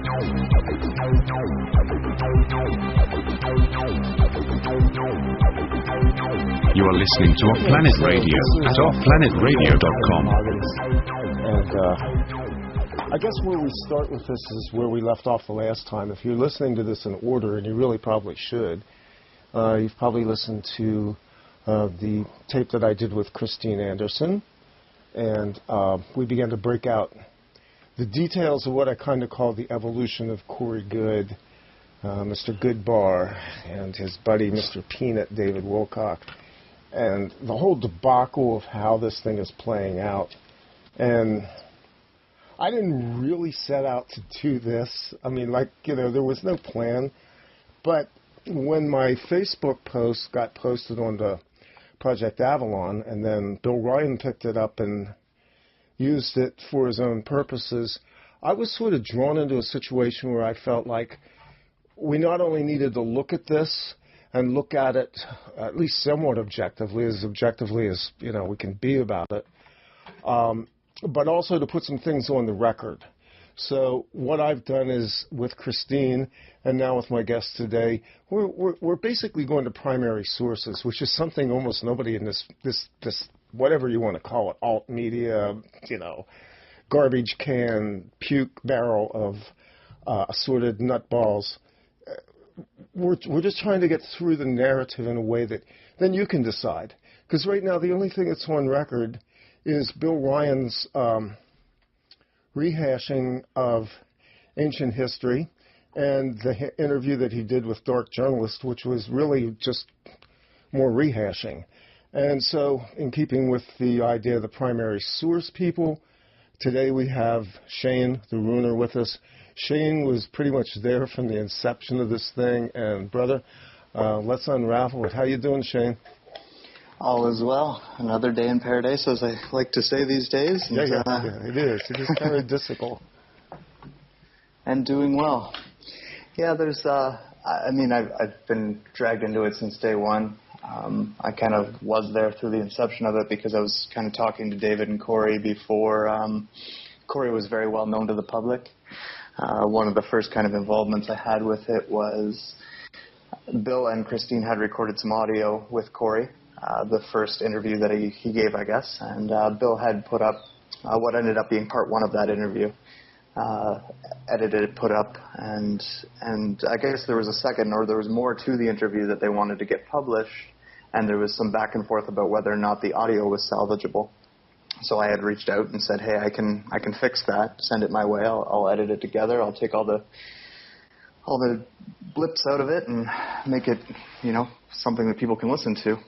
You are listening to Off Planet Radio at offplanetradio.com. And I guess where we start with this is where we left off the last time. If you're listening to this in order, and you really probably should, you've probably listened to the tape that I did with Christine Anderson, and we began to break out the details of what I kind of call the evolution of Corey Goode, Mr. Goodbar, and his buddy, Mr. Peanut, David Wilcock, and the whole debacle of how this thing is playing out. And I didn't really set out to do this. I mean, there was no plan. But when my Facebook post got posted on the Project Avalon, and then Bill Ryan picked it up and used it for his own purposes, I was sort of drawn into a situation where I felt like we not only needed to look at this and look at it at least somewhat objectively as we can be about it, but also to put some things on the record. So what I've done is, with Christine and now with my guest today, we're basically going to primary sources, which is something almost nobody in this whatever you want to call it, alt media, garbage can, puke barrel of assorted nutballs. We're just trying to get through the narrative in a way that then you can decide. Because right now the only thing that's on record is Bill Ryan's rehashing of ancient history and the interview that he did with Dark Journalist, which was really just more rehashing. And so, in keeping with the idea of the primary source people, today we have Shane, the Ruiner, with us. Shane was pretty much there from the inception of this thing. And, brother, let's unravel it. How you doing, Shane? All is well. Another day in paradise, as I like to say these days. Yeah, it is. It is paradisical. And doing well. Yeah, there's, I've been dragged into it since day one. I kind of was there through the inception of it because I was kind of talking to David and Corey before Corey was very well known to the public. One of the first kind of involvements I had with it was Bill and Christine had recorded some audio with Corey, the first interview that he gave, I guess, and Bill had put up what ended up being part one of that interview, edited, put up, and I guess there was a second, or there was more to the interview that they wanted to get published, and there was some back and forth about whether or not the audio was salvageable. So I had reached out and said, hey, I can fix that. Send it my way. I'll edit it together. I'll take all the blips out of it and make it, something that people can listen to.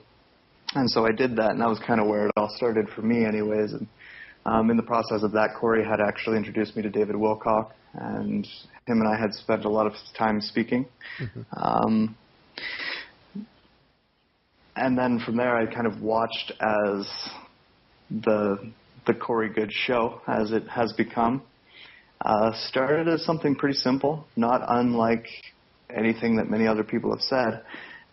And so I did that, and that was kind of where it all started for me anyways. And in the process of that, Corey had actually introduced me to David Wilcock, and him and I had spent a lot of time speaking. Mm-hmm. And then from there, I kind of watched as the Corey Goode show, as it has become, started as something pretty simple, not unlike anything that many other people have said,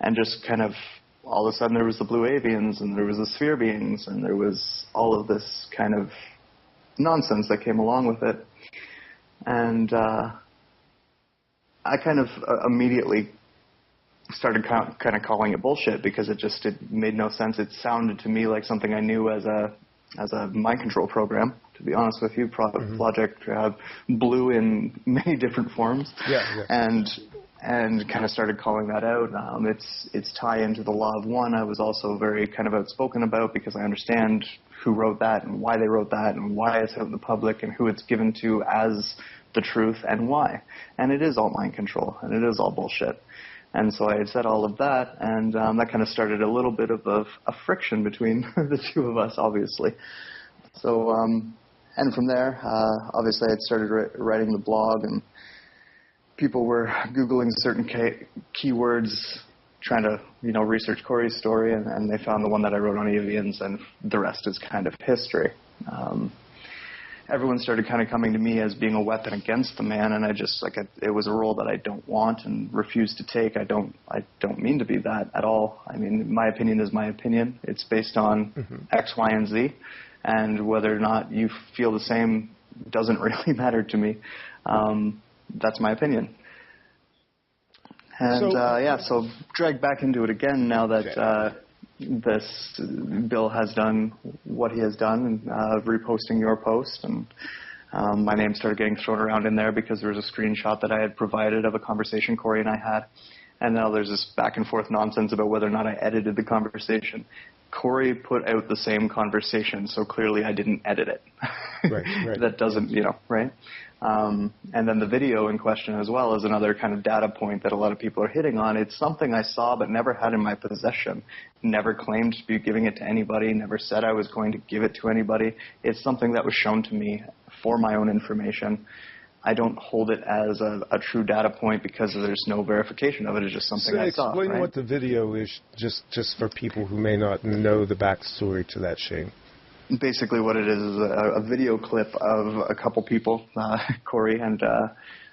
and just kind of all of a sudden there was the blue avians, and there was the sphere beings, and there was all of this kind of nonsense that came along with it. And I kind of immediately started kind of calling it bullshit because it made no sense. It sounded to me like something I knew as a mind control program, to be honest with you. Project Blue in many different forms. Yeah. And kind of started calling that out. Its tie into the Law of One I was also very kind of outspoken about, because I understand who wrote that and why they wrote that and why it's out in the public and who it's given to as the truth and why. And it is all mind control, and it is all bullshit. And so I had said all of that, and that kind of started a little bit of a friction between the two of us, obviously. So, and from there, obviously I had started writing the blog, and people were Googling certain keywords, trying to, research Corey's story, and they found the one that I wrote on avians, and the rest is kind of history. Everyone started kind of coming to me as being a weapon against the man, and it was a role that I don't want and refuse to take. I don't mean to be that at all. I mean, my opinion is my opinion. It's based on X, Y, and Z, and whether or not you feel the same doesn't really matter to me. that's my opinion. And so dragged back into it again now that this Bill has done what he has done, and reposting your post, and my name started getting thrown around in there because there was a screenshot that I had provided of a conversation Corey and I had. And now there's this back and forth nonsense about whether or not I edited the conversation. Corey put out the same conversation, so clearly I didn't edit it. Right. That doesn't, right? And then the video in question as well is another kind of data point that a lot of people are hitting on. It's something I saw but never had in my possession. Never claimed to be giving it to anybody, never said I was going to give it to anybody. It's something that was shown to me for my own information. I don't hold it as a true data point because there's no verification of it. It's just something I saw. Explain right? what the video is, just for people who may not know the backstory to that, Shane. Basically what it is a video clip of a couple people, Corey and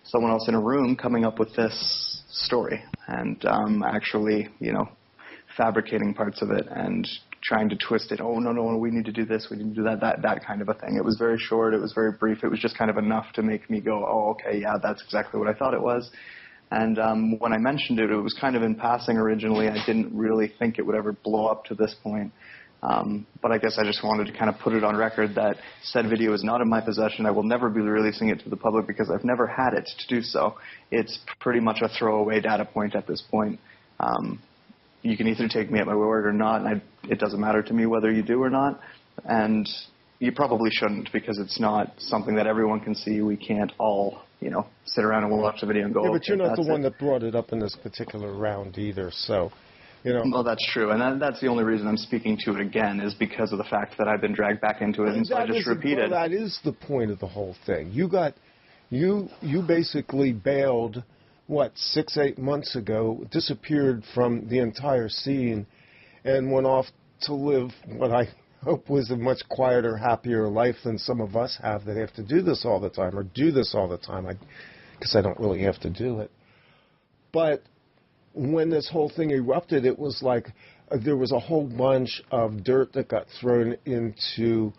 someone else in a room, coming up with this story and actually, fabricating parts of it and trying to twist it. Oh, no, we need to do this, we need to do that kind of a thing. It was very short, it was very brief, it was just kind of enough to make me go, oh, okay, yeah, that's exactly what I thought it was. And when I mentioned it, it was kind of in passing originally. I didn't really think it would ever blow up to this point. But I guess I just wanted to kind of put it on record that said video is not in my possession. I will never be releasing it to the public because I've never had it to do so. It's pretty much a throwaway data point at this point. You can either take me at my word or not, and it doesn't matter to me whether you do or not. And you probably shouldn't because it's not something that everyone can see. We can't all, sit around and watch the video and go, yeah, but okay, you're not the one it. that brought it up in this particular round either, so... Well, that's true, and that's the only reason I'm speaking to it again is because of the fact that I've been dragged back into it, and so I just repeated. Well, that is the point of the whole thing. You basically bailed, 6-8 months ago, disappeared from the entire scene, and went off to live what I hope was a much quieter, happier life than some of us have that have to do this all the time, or do this all the time, because I don't really have to do it. But when this whole thing erupted, it was like there was a whole bunch of dirt that got thrown into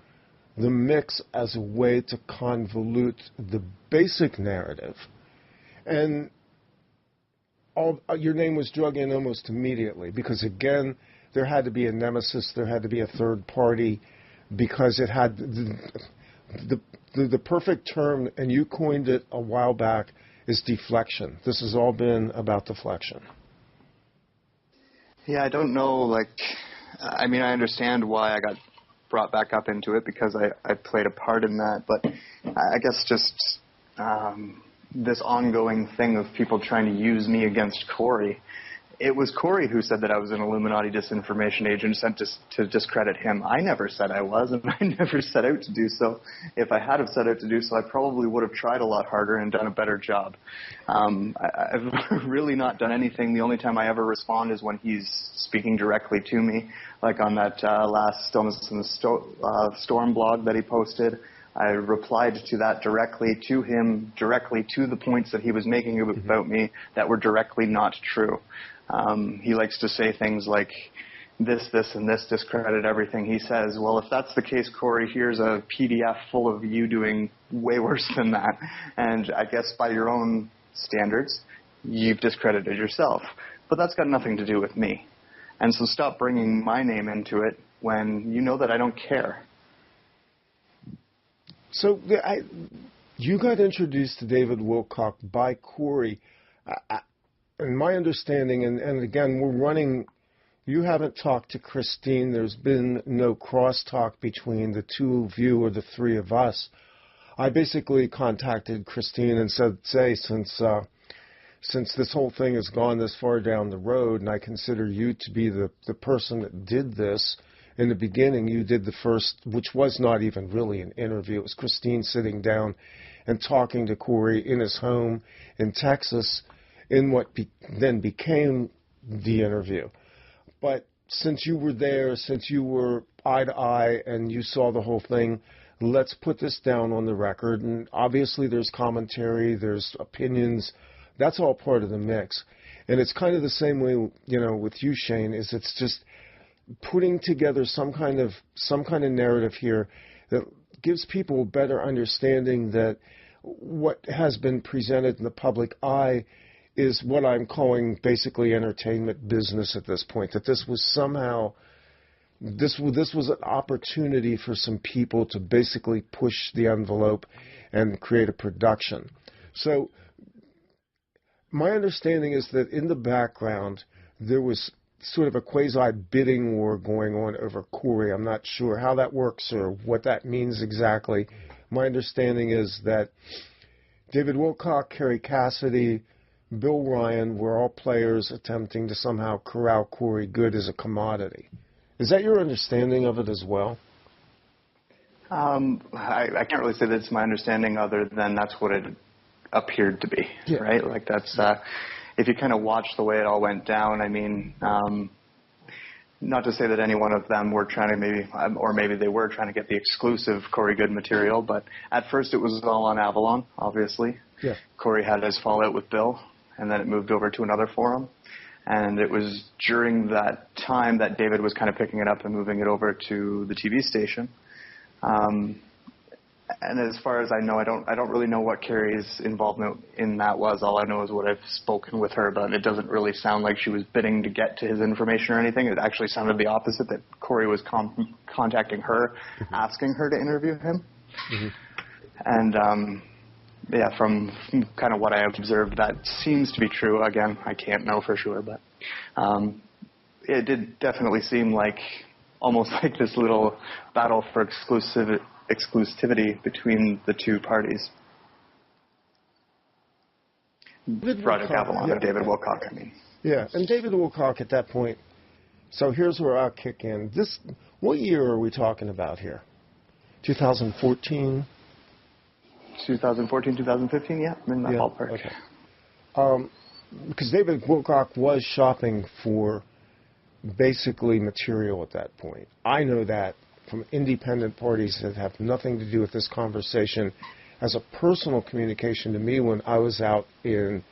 the mix as a way to convolute the basic narrative. And your name was drug in almost immediately because, again, there had to be a nemesis, there had to be a third party, because it had the perfect term, and you coined it a while back, is deflection. This has all been about deflection. Yeah, I don't know, I understand why I got brought back up into it because I played a part in that, but I guess just this ongoing thing of people trying to use me against Corey. It was Corey who said that I was an Illuminati disinformation agent sent to discredit him. I never said I was, and I never set out to do so. If I had have set out to do so, I probably would have tried a lot harder and done a better job. I've really not done anything. The only time I ever respond is when he's speaking directly to me, like on that last Stillness in the Storm blog that he posted. I replied to that directly to him, directly to the points that he was making about me that were directly not true. He likes to say things like, this, and this discredit everything he says. Well, if that's the case, Corey, here's a PDF full of you doing way worse than that. And I guess by your own standards, you've discredited yourself. But that's got nothing to do with me. And so stop bringing my name into it when you know that I don't care. So you got introduced to David Wilcock by Corey. In my understanding, and again, we're running, you haven't talked to Christine. There's been no crosstalk between the two of you or the three of us. I basically contacted Christine and said, since this whole thing has gone this far down the road, and I consider you to be the person that did this, in the beginning, you did the first, which was not even really an interview. It was Christine sitting down and talking to Corey in his home in Texas in what then became the interview. But since you were there, since you were eye to eye and you saw the whole thing, let's put this down on the record. And obviously there's commentary, there's opinions. That's all part of the mix. And it's kind of the same way, with you, Shane, is it's just putting together some kind of narrative here that gives people a better understanding that what has been presented in the public eye is what I'm calling basically entertainment business at this point, that this was somehow, this was an opportunity for some people to basically push the envelope and create a production. So my understanding is that in the background there was sort of a quasi-bidding war going on over Corey. I'm not sure how that works or what that means exactly. My understanding is that David Wilcock, Kerry Cassidy, Bill Ryan were all players attempting to somehow corral Corey Goode as a commodity. Is that your understanding of it as well? I can't really say that's my understanding other than that's what it appeared to be, right? Like that's, if you kind of watch the way it all went down, I mean, not to say that any one of them were trying to maybe they were trying to get the exclusive Corey Goode material, but at first it was all on Avalon, obviously. Yeah. Corey had his fallout with Bill, and then it moved over to another forum. And it was during that time that David was kind of picking it up and moving it over to the TV station. And as far as I know, I don't really know what Kerry's involvement in that was. All I know is what I've spoken with her about. It doesn't really sound like she was bidding to get to his information or anything. It actually sounded the opposite, that Corey was contacting her, asking her to interview him. Mm-hmm. And from kind of what I observed, that seems to be true. Again, I can't know for sure, but it did definitely seem like almost like this little battle for exclusivity between the two parties. Project Avalon and David Wilcock, I mean. Yeah, and David Wilcock at that point, so here's where I'll kick in. What year are we talking about here? 2014? 2014, 2015, yeah, in that ballpark. Okay. Because David Wilcock was shopping for basically material at that point. I know that from independent parties that have nothing to do with this conversation as a personal communication to me when I was out in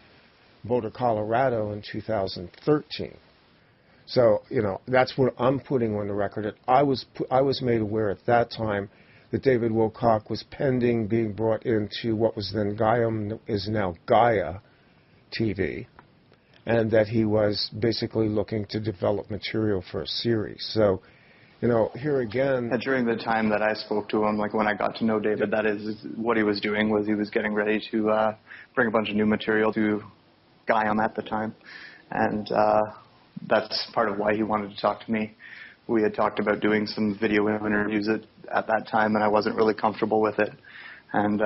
Boulder, Colorado in 2013. So, that's what I'm putting on the record. I was made aware at that time that David Wilcock was pending being brought into what was then Gaia, is now Gaia TV, and that he was basically looking to develop material for a series. So, here again... And during the time that I spoke to him, like when I got to know David, that is what he was doing, was he was getting ready to bring a bunch of new material to Gaia at the time. And that's part of why he wanted to talk to me. We had talked about doing some video interviews at that time, and I wasn't really comfortable with it. And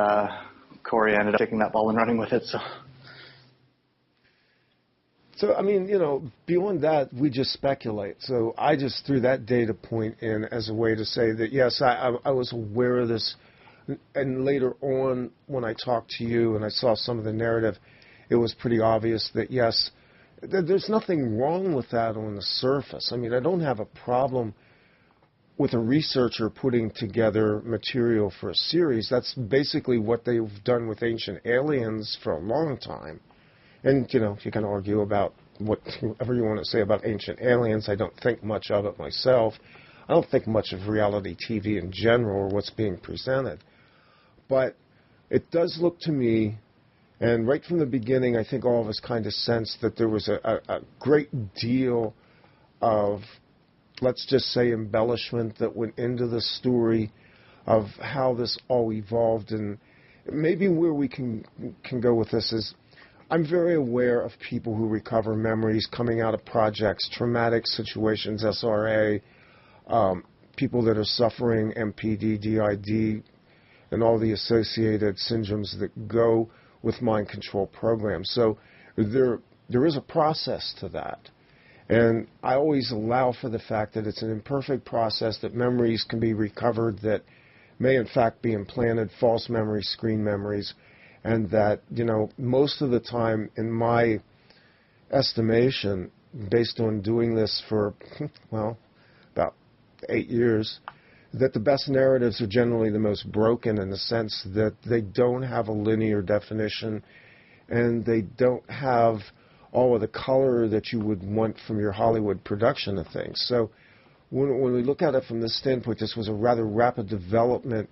Corey ended up taking that ball and running with it. So, I mean, beyond that, we just speculate. So I just threw that data point in as a way to say that, yes, I was aware of this. And later on, when I talked to you and I saw some of the narrative, it was pretty obvious that, yes, there's nothing wrong with that on the surface. I mean, I don't have a problem with a researcher putting together material for a series. That's basically what they've done with Ancient Aliens for a long time. And, you can argue about whatever you want to say about Ancient Aliens. I don't think much of it myself. I don't think much of reality TV in general or what's being presented. But it does look to me, and right from the beginning, I think all of us kind of sensed that there was a great deal of, let's just say, embellishment that went into the story of how this all evolved. And maybe where we can go with this is, I'm very aware of people who recover memories coming out of projects, traumatic situations, SRA, people that are suffering MPD, DID, and all the associated syndromes that go with mind control programs. So there is a process to that. And I always allow for the fact that it's an imperfect process, that memories can be recovered that may in fact be implanted, false memories, screen memories, and that, most of the time, in my estimation, based on doing this for, about 8 years, that the best narratives are generally the most broken in the sense that they don't have a linear definition and they don't have all of the color that you would want from your Hollywood production of things. So when we look at it from this standpoint, this was a rather rapid development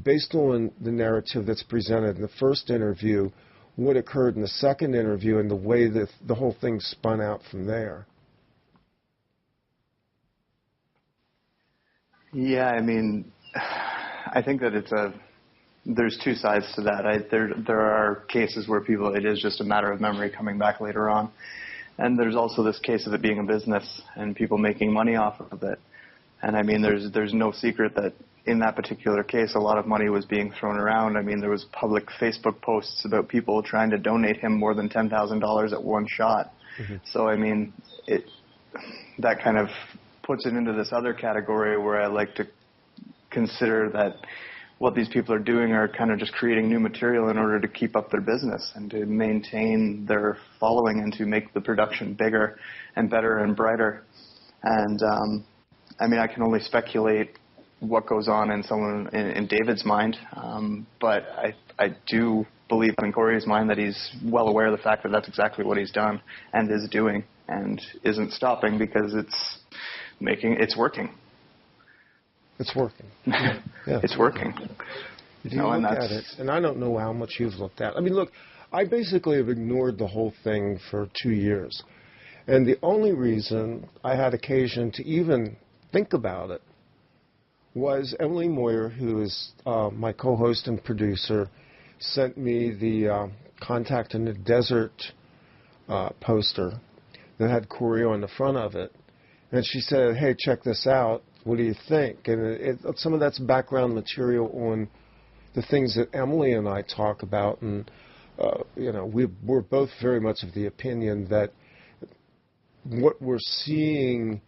based on the narrative that's presented in the first interview, what occurred in the second interview, and the way that the whole thing spun out from there. Yeah, I mean, I think that there's two sides to that. There are cases where it is just a matter of memory coming back later on. And there's also this case of it being a business and people making money off of it. And I mean, there's no secret that in that particular case, a lot of money was being thrown around. I mean, there was public Facebook posts about people trying to donate him more than $10,000 at one shot. Mm-hmm. So, I mean, that kind of puts it into this other category where I like to consider that what these people are doing are kind of just creating new material in order to keep up their business and to maintain their following and to make the production bigger and better and brighter. And, I mean, I can only speculate what goes on in David's mind, but I do believe in Corey's mind that he's well aware of the fact that that's exactly what he's done and is doing and isn't stopping because it's working. It's working. Yeah. It's working. You look at it, and I don't know how much you've looked at. I mean, look, I basically have ignored the whole thing for 2 years. And the only reason I had occasion to even think about it was Emily Moyer, who is my co-host and producer, sent me the Contact in the Desert poster that had Corey on the front of it. And she said, hey, check this out. What do you think? And some of that's background material on the things that Emily and I talk about. And, we're both very much of the opinion that what we're seeing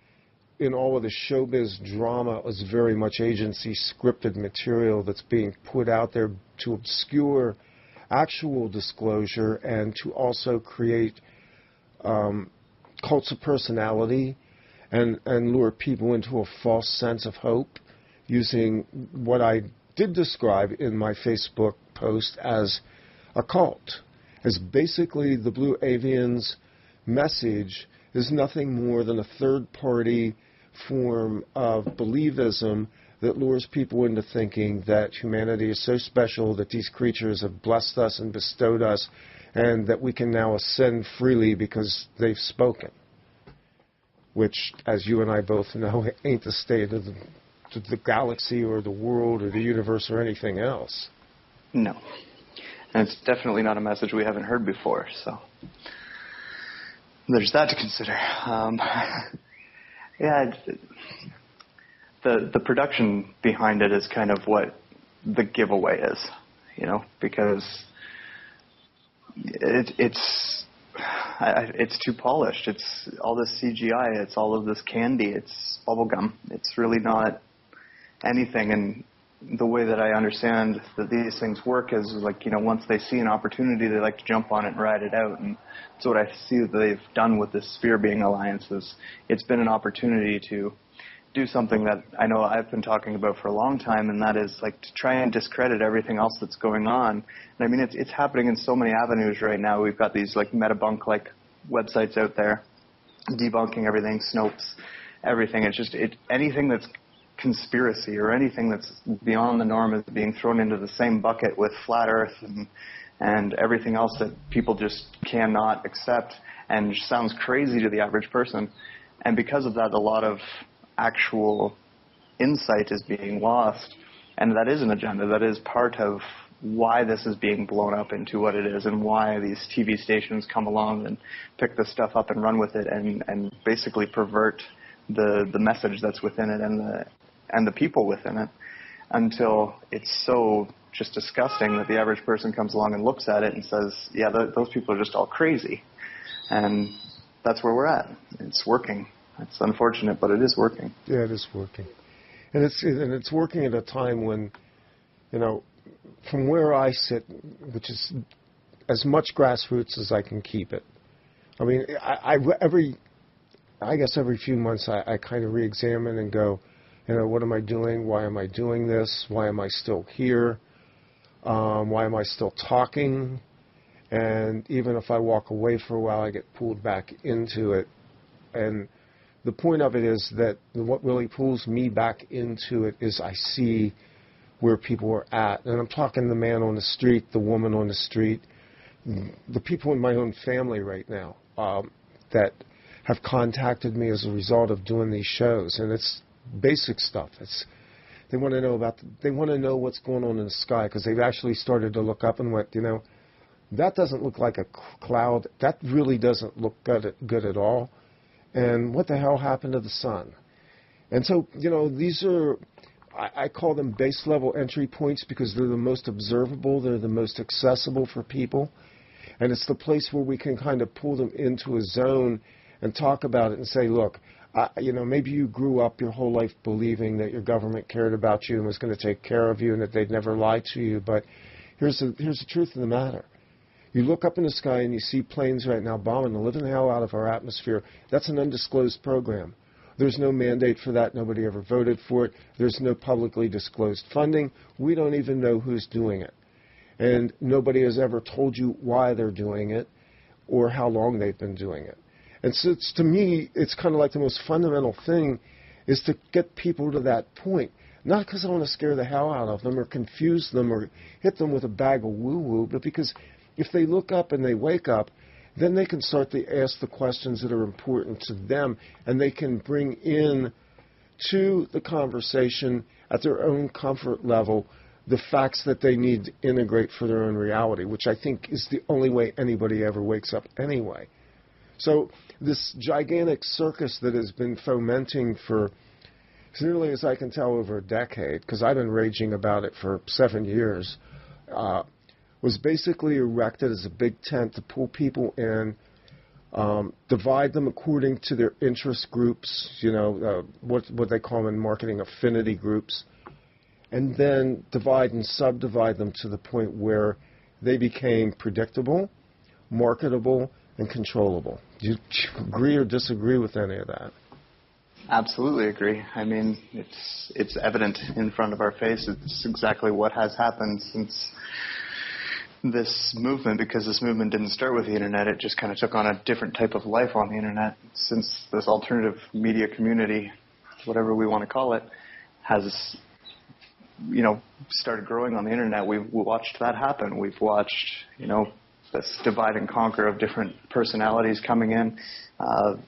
in all of the showbiz drama is very much agency scripted material that's being put out there to obscure actual disclosure and to also create cults of personality and lure people into a false sense of hope using what I did describe in my Facebook post as a cult. As basically the Blue Avians' message is nothing more than a third-party form of believism that lures people into thinking that humanity is so special, that these creatures have blessed us and bestowed us, and that we can now ascend freely because they've spoken. Which, as you and I both know, ain't the state of the galaxy or the world or the universe or anything else. No. And it's definitely not a message we haven't heard before, so there's that to consider. The production behind it is kind of what the giveaway is, because it's too polished. It's all this CGI. It's all of this candy. It's bubblegum. It's really not anything. And the way that I understand that these things work is once they see an opportunity, they like to jump on it and ride it out. And that's what I see that they've done with this Sphere Being Alliance. It's been an opportunity to do something that I know I've been talking about for a long time, and that is to try and discredit everything else that's going on. And I mean, it's happening in so many avenues right now. We've got these metabunk websites out there debunking everything, Snopes, everything. It's just anything that's conspiracy or anything that's beyond the norm is being thrown into the same bucket with flat Earth and everything else that people just cannot accept and sounds crazy to the average person. And because of that, a lot of actual insight is being lost, and that is an agenda. That is part of why this is being blown up into what it is and why these TV stations come along and pick this stuff up and run with it and basically pervert the message that's within it and the people within it until it's so just disgusting that the average person comes along and looks at it and says, yeah, those people are just all crazy. And that's where we're at. It's working. It's unfortunate, but it is working. Yeah, it is working. And it's working at a time when, from where I sit, which is as much grassroots as I can keep it. I mean, I guess every few months I kind of re-examine and go, what am I doing? Why am I doing this? Why am I still here? Why am I still talking? And even if I walk away for a while, I get pulled back into it. And the point of it is that what really pulls me back into it is I see where people are at. And I'm talking the man on the street, the woman on the street, the people in my own family right now that have contacted me as a result of doing these shows. And it's basic stuff. They want to know they want to know what's going on in the sky, because they've actually started to look up and went, that doesn't look like a cloud. That really doesn't look good at all. And what the hell happened to the sun? And so, these are, I call them base level entry points, because they're the most observable, they're the most accessible for people. And it's the place where we can kind of pull them into a zone and talk about it and say, look, maybe you grew up your whole life believing that your government cared about you and was going to take care of you and that they'd never lie to you. But here's the truth of the matter. You look up in the sky and you see planes right now bombing the living hell out of our atmosphere. That's an undisclosed program. There's no mandate for that. Nobody ever voted for it. There's no publicly disclosed funding. We don't even know who's doing it. And nobody has ever told you why they're doing it or how long they've been doing it. And so to me, it's kind of like the most fundamental thing is to get people to that point. Not because I want to scare the hell out of them or confuse them or hit them with a bag of woo-woo, but because if they look up and they wake up, then they can start to ask the questions that are important to them, and they can bring in to the conversation at their own comfort level the facts that they need to integrate for their own reality, which I think is the only way anybody ever wakes up anyway. So this gigantic circus that has been fomenting for, as nearly as I can tell, over a decade, because I've been raging about it for 7 years, was basically erected as a big tent to pull people in, divide them according to their interest groups, what they call in marketing affinity groups, and then divide and subdivide them to the point where they became predictable, marketable, and controllable. Do you agree or disagree with any of that? Absolutely agree. I mean, it's evident in front of our face. It's exactly what has happened since this movement, because this movement didn't start with the Internet. It just kind of took on a different type of life on the Internet. Since this alternative media community, whatever we want to call it, has started growing on the Internet, we watched that happen. We've watched, this divide and conquer of different personalities coming in,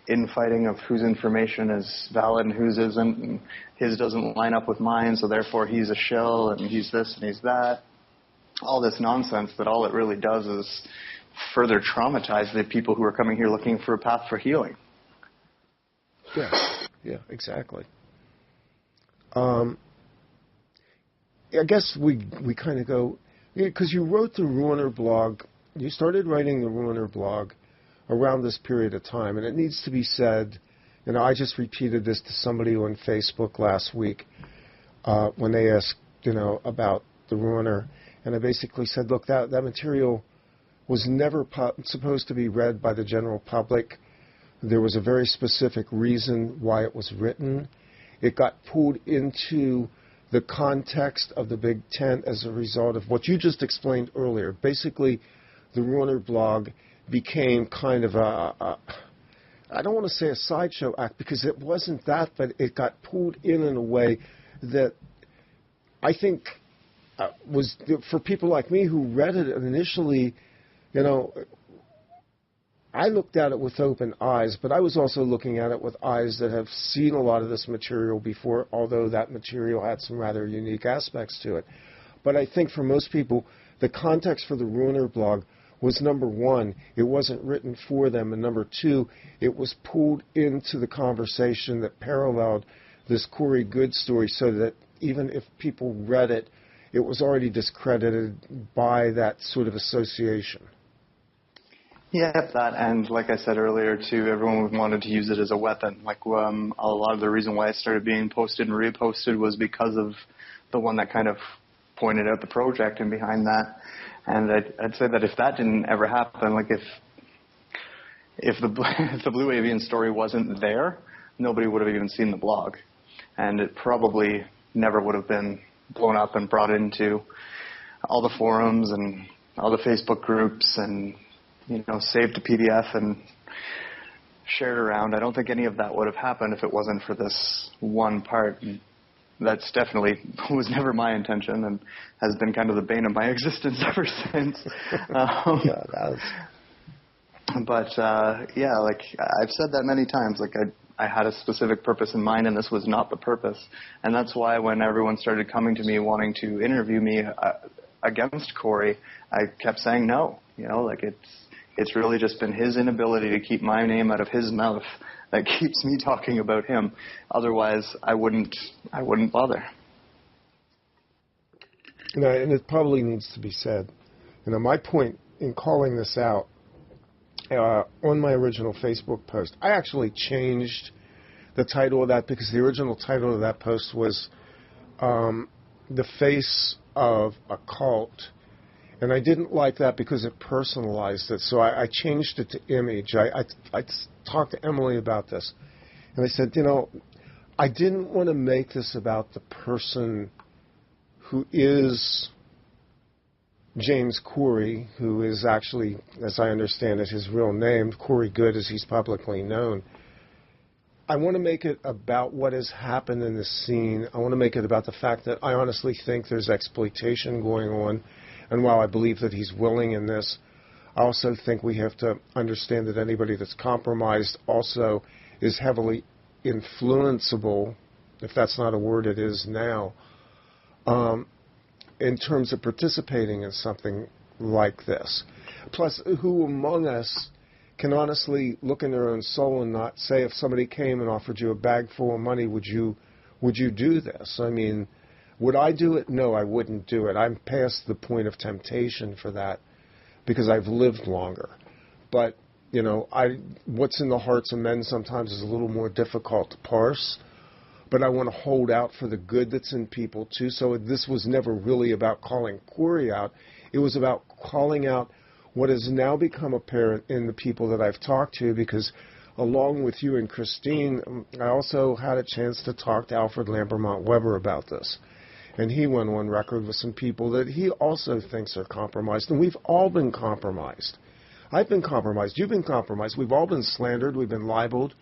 infighting of whose information is valid and whose isn't, and his doesn't line up with mine, so therefore he's a shill, and he's this and he's that. All this nonsense that all it really does is further traumatize the people who are coming here looking for a path for healing. Yeah, exactly. I guess we kind of go, because you wrote the Ruiner blog, you started writing the Ruiner blog around this period of time, and it needs to be said, I just repeated this to somebody on Facebook last week when they asked, about the Ruiner, and I basically said, look, that material was never supposed to be read by the general public. There was a very specific reason why it was written. It got pulled into the context of the Big Tent as a result of what you just explained earlier. Basically, the Ruiner blog became kind of I don't want to say a sideshow act, because it wasn't that, but it got pulled in a way that I think was, for people like me who read it initially, I looked at it with open eyes, but I was also looking at it with eyes that have seen a lot of this material before, although that material had some rather unique aspects to it. But I think for most people, the context for the Ruiner blog was, number one, it wasn't written for them, and number two, it was pulled into the conversation that paralleled this Corey Goode story, so that even if people read it, it was already discredited by that sort of association. Yeah, that, and like I said earlier, too, everyone wanted to use it as a weapon. Like, a lot of the reason why it started being posted and reposted was because of the one that kind of pointed out the project and behind that. And I'd say that if that didn't ever happen, like if the Blue Avian story wasn't there, nobody would have even seen the blog. And it probably never would have been blown up and brought into all the forums and all the Facebook groups and, saved to PDF and shared around. I don't think any of that would have happened if it wasn't for this one part. And that's definitely was never my intention and has been kind of the bane of my existence ever since. But like I've said that many times, like I had a specific purpose in mind, and this was not the purpose. And that's why when everyone started coming to me wanting to interview me against Corey, I kept saying no. Like it's really just been his inability to keep my name out of his mouth that keeps me talking about him. Otherwise, I wouldn't bother. And it probably needs to be said. My point in calling this out, on my original Facebook post, I actually changed the title of that because the original title of that post was The Face of a Cult. And I didn't like that because it personalized it. So I changed it to Image. I talked to Emily about this. And I said, I didn't want to make this about the person who is James Corey, who is actually, as I understand it, his real name, Corey Goode, as he's publicly known. I want to make it about what has happened in the scene. I want to make it about the fact that I honestly think there's exploitation going on. And while I believe that he's willing in this, I also think we have to understand that anybody that's compromised also is heavily influenceable, if that's not a word it is now, in terms of participating in something like this. Plus, who among us can honestly look in their own soul and not say, if somebody came and offered you a bag full of money, would you do this? I mean, would I do it? No, I wouldn't do it. I'm past the point of temptation for that because I've lived longer. But, what's in the hearts of men sometimes is a little more difficult to parse. But I want to hold out for the good that's in people, too. So this was never really about calling Corey out. It was about calling out what has now become apparent in the people that I've talked to, because along with you and Christine, I also had a chance to talk to Alfred Lambermont Weber about this. And he went on record with some people that he also thinks are compromised. And we've all been compromised. I've been compromised. You've been compromised. We've all been slandered. We've been libeled.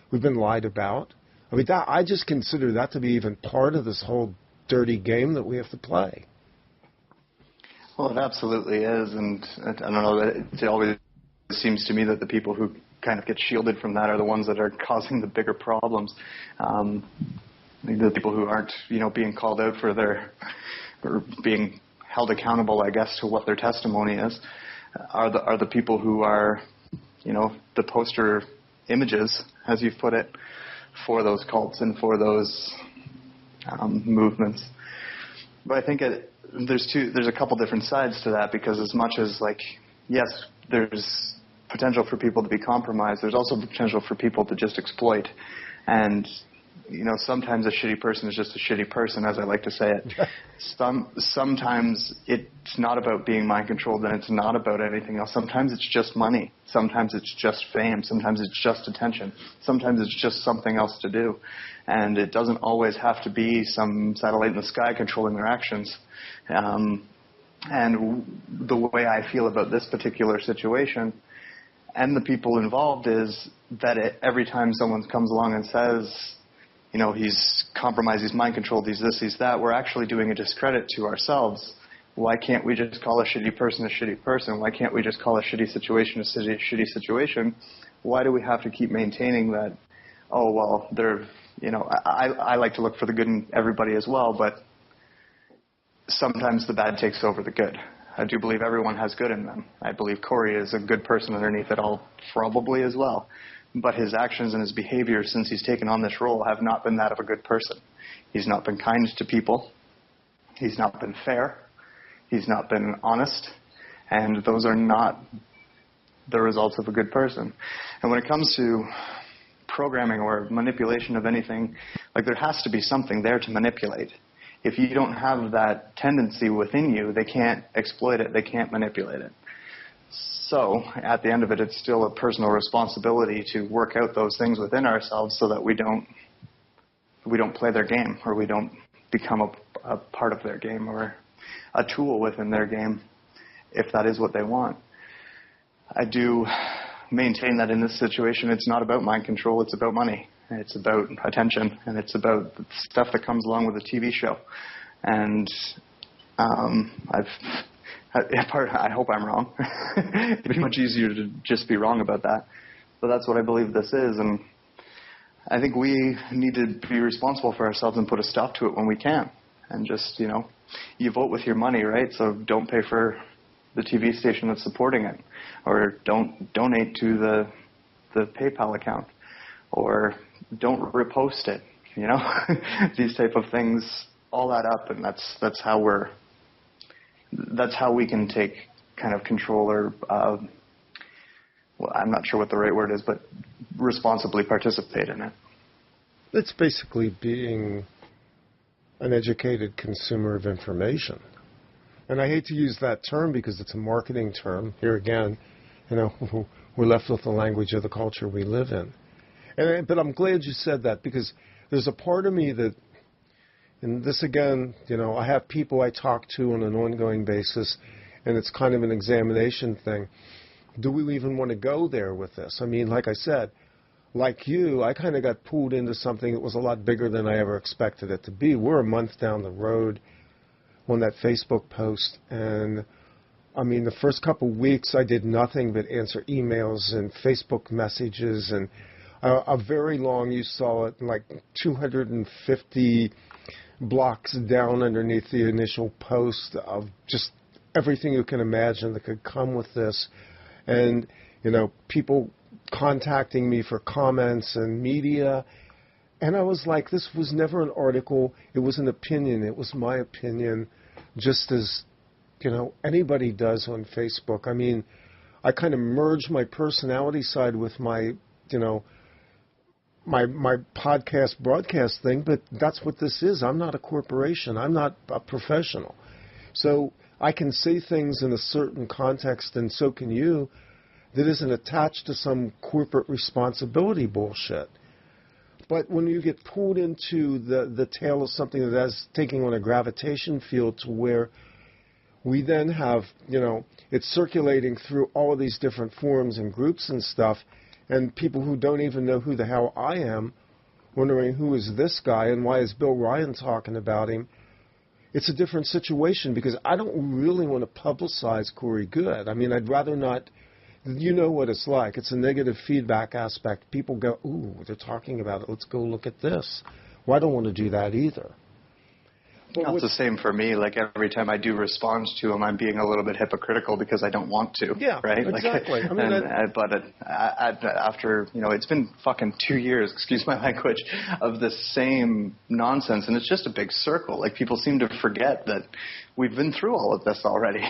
We've been lied about. I mean, I just consider that to be even part of this whole dirty game that we have to play. Well, it absolutely is. And I don't know, it always seems to me that the people who kind of get shielded from that are the ones that are causing the bigger problems. The people who aren't, being called out for or being held accountable, I guess, to what their testimony is, are the people who are, the poster images, as you've put it, for those cults and for those movements. But I think there's a couple different sides to that, because as much as, yes, there's potential for people to be compromised, there's also potential for people to just exploit. And sometimes a shitty person is just a shitty person, as I like to say it. Sometimes it's not about being mind-controlled, and it's not about anything else. Sometimes it's just money. Sometimes it's just fame. Sometimes it's just attention. Sometimes it's just something else to do. And it doesn't always have to be some satellite in the sky controlling their actions. And the way I feel about this particular situation and the people involved is that every time someone comes along and says, he's compromised, he's mind-controlled, he's this, he's that, we're actually doing a discredit to ourselves. Why can't we just call a shitty person a shitty person? Why can't we just call a shitty situation a shitty situation? Why do we have to keep maintaining that, I like to look for the good in everybody as well, but sometimes the bad takes over the good. I do believe everyone has good in them. I believe Corey is a good person underneath it all, probably as well. But his actions and his behavior since he's taken on this role have not been that of a good person. He's not been kind to people. He's not been fair. He's not been honest. And those are not the results of a good person. And when it comes to programming or manipulation of anything, there has to be something there to manipulate. If you don't have that tendency within you, they can't exploit it. They can't manipulate it. So, at the end of it, it's still a personal responsibility to work out those things within ourselves so that we don't play their game, or we don't become a part of their game or a tool within their game, if that is what they want. I do maintain that in this situation, it's not about mind control, it's about money. and it's about attention, and it's about the stuff that comes along with a TV show. And I hope I'm wrong. It'd be much easier to just be wrong about that. But that's what I believe this is, and I think we need to be responsible for ourselves and put a stop to it when we can. And just, you vote with your money, right? So don't pay for the TV station that's supporting it, or don't donate to the PayPal account, or don't repost it. These type of things all add up, and that's how we can take kind of control, or well, I'm not sure what the right word is, but responsibly participate in it. It's basically being an educated consumer of information. And I hate to use that term because it's a marketing term. Here again, we're left with the language of the culture we live in. But I'm glad you said that, because there's a part of me that, and this again, I have people I talk to on an ongoing basis, and it's kind of an examination thing. Do we even want to go there with this? I mean, like I said, like you, I kind of got pulled into something that was a lot bigger than I ever expected it to be. We're a month down the road on that Facebook post, and I mean, the first couple of weeks I did nothing but answer emails and Facebook messages, and a very long, you saw it, like 250 blocks down underneath the initial post of just everything you can imagine that could come with this. And, people contacting me for comments and media. And I was like, this was never an article. It was an opinion. It was my opinion, just as, anybody does on Facebook. I mean, I kind of merged my personality side with my, my podcast broadcast thing, but that's what this is. I'm not a corporation. I'm not a professional. So I can say things in a certain context, and so can you, that isn't attached to some corporate responsibility bullshit. But when you get pulled into the tail of something that is taking on a gravitation field to where we then have, it's circulating through all of these different forums and groups and stuff, and people who don't even know who the hell I am, wondering who is this guy and why is Bill Ryan talking about him. It's a different situation, because I don't really want to publicize Corey Goode. I mean, I'd rather not. You know what it's like. It's a negative feedback aspect. People go, ooh, they're talking about it. Let's go look at this. Well, I don't want to do that either. It's the same for me. Like, every time I do respond to them, I'm being a little bit hypocritical because I don't want to. Yeah, right? Exactly. After, it's been fucking 2 years, excuse my language, of the same nonsense, and it's just a big circle. Like, people seem to forget that we've been through all of this already.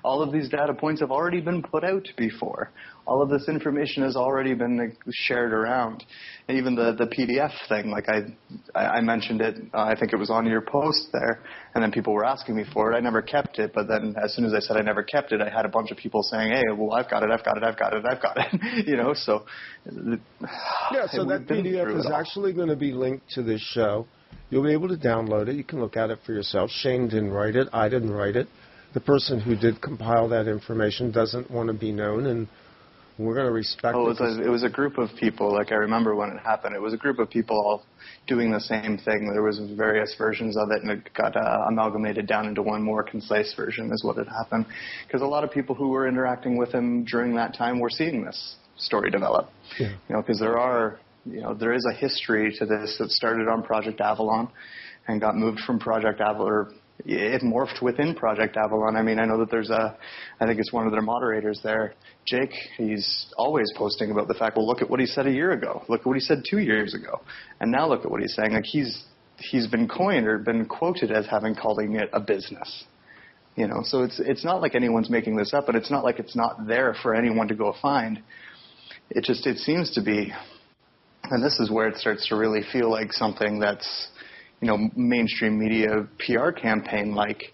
All of these data points have already been put out before. All of this information has already been shared around. And even the PDF thing, like I mentioned it, I think it was on your post there, and then people were asking me for it. I never kept it, but then as soon as I said I never kept it, I had a bunch of people saying, hey, well, I've got it. So... Yeah, so that PDF is actually going to be linked to this show. You'll be able to download it. You can look at it for yourself. Shane didn't write it. I didn't write it. The person who did compile that information doesn't want to be known, and we're going to respect it. It was a group of people. Like, I remember when it happened. It was a group of people all doing the same thing. There was various versions of it, and it got amalgamated down into one more concise version is what had happened. Because a lot of people who were interacting with him during that time were seeing this story develop. Yeah. Because there is a history to this that started on Project Avalon and got moved from Project Avalon, or it morphed within Project Avalon. I mean, I know that there's I think it's one of their moderators there, Jake, he's always posting about the fact, well, look at what he said a year ago. Look at what he said 2 years ago. And now look at what he's saying. Like, he's been coined or been quoted as calling it a business. So it's not like anyone's making this up, but it's not like it's not there for anyone to go find. It seems to be, and this is where it starts to really feel like something that's, mainstream media PR campaign like.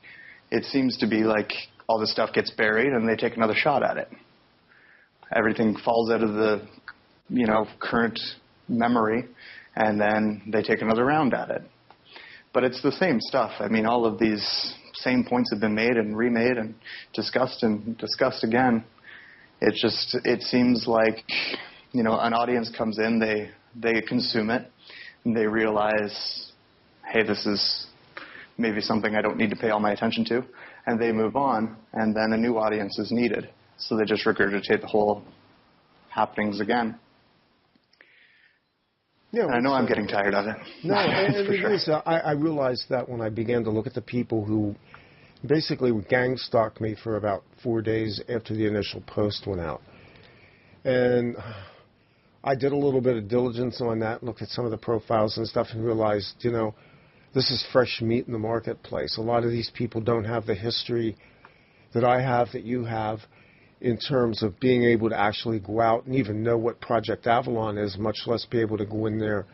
It seems to be like all this stuff gets buried and they take another shot at it. Everything falls out of the, current memory, and then they take another round at it. But it's the same stuff. I mean, all of these same points have been made and remade and discussed again. It seems like, an audience comes in, they consume it, they realize, hey, this is maybe something I don't need to pay all my attention to, and they move on, and then a new audience is needed. So they just regurgitate the whole happenings again. Yeah, and I know I'm getting tired of it. No, and for sure. It is, I realized that when I began to look at the people who basically gang stalked me for about 4 days after the initial post went out. And I did a little bit of diligence on that, looked at some of the profiles and stuff, and realized, this is fresh meat in the marketplace. A lot of these people don't have the history that I have, that you have, in terms of being able to actually go out and even know what Project Avalon is, much less be able to go in there,